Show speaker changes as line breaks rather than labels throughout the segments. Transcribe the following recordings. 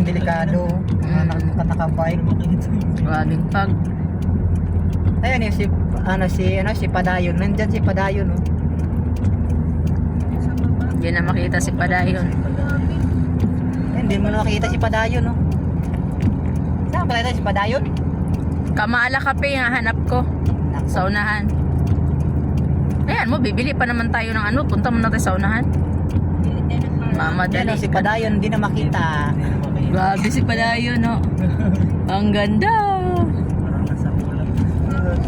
daming delikado. Mga nakabike.
Grabing pag.
Ayan yung si Padayon. Nandyan si Padayon, no?
Hindi na makita si Padayon.
Hindi mo nakita si Padayon, no? Saan ba tayo si Padayon?
Kamala Cafe, hahanap ko. Sa unahan. Ayan mo, bibili pa naman tayo ng ano. Punta muna tayo sa unahan. Mamadali.
Ayan, si Padayon, hindi na makita.
Grabe si Padayon, no? Ang ganda.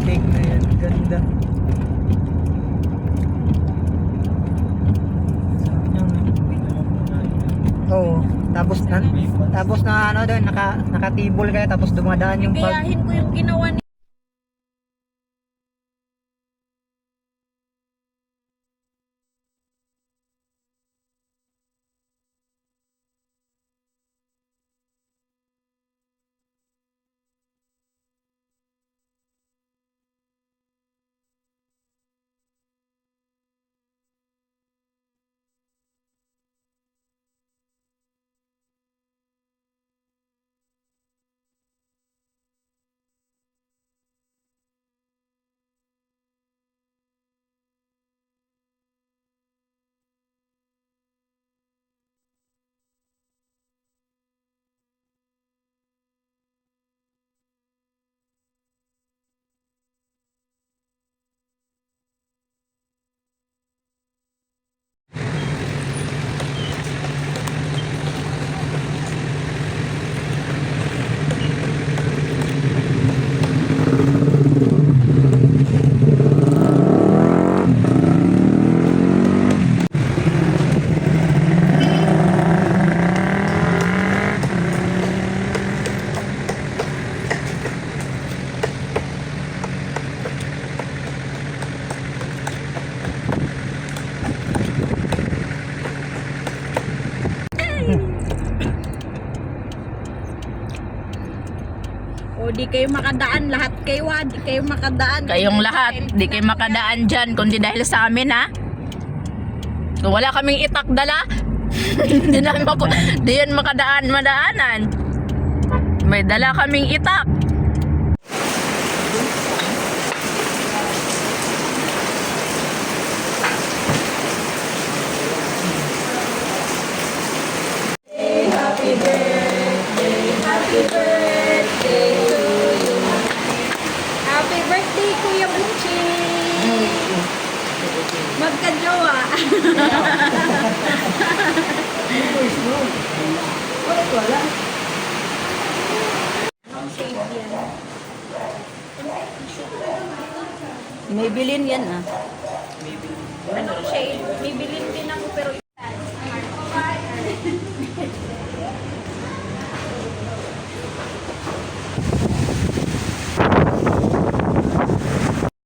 Tingnan yan, ganda. Oo, tapos na ano doon, nakatibol kayo, tapos dumadaan yung
Gayahin ko yung ginawa ni o di kayo makadaan, lahat kayo di kayo makadaan.
Kayong lahat, di kayo makadaan dyan, kundi dahil sa amin, ha? Kung wala kaming itak dala, di yan madaanan. May dala kaming itak.
Happy birthday, Kuya Buchi! Magka-jowa!
wala.
Anong shade yan?
May bilin yan, ah.
Anong shade? Bibilin din ako pero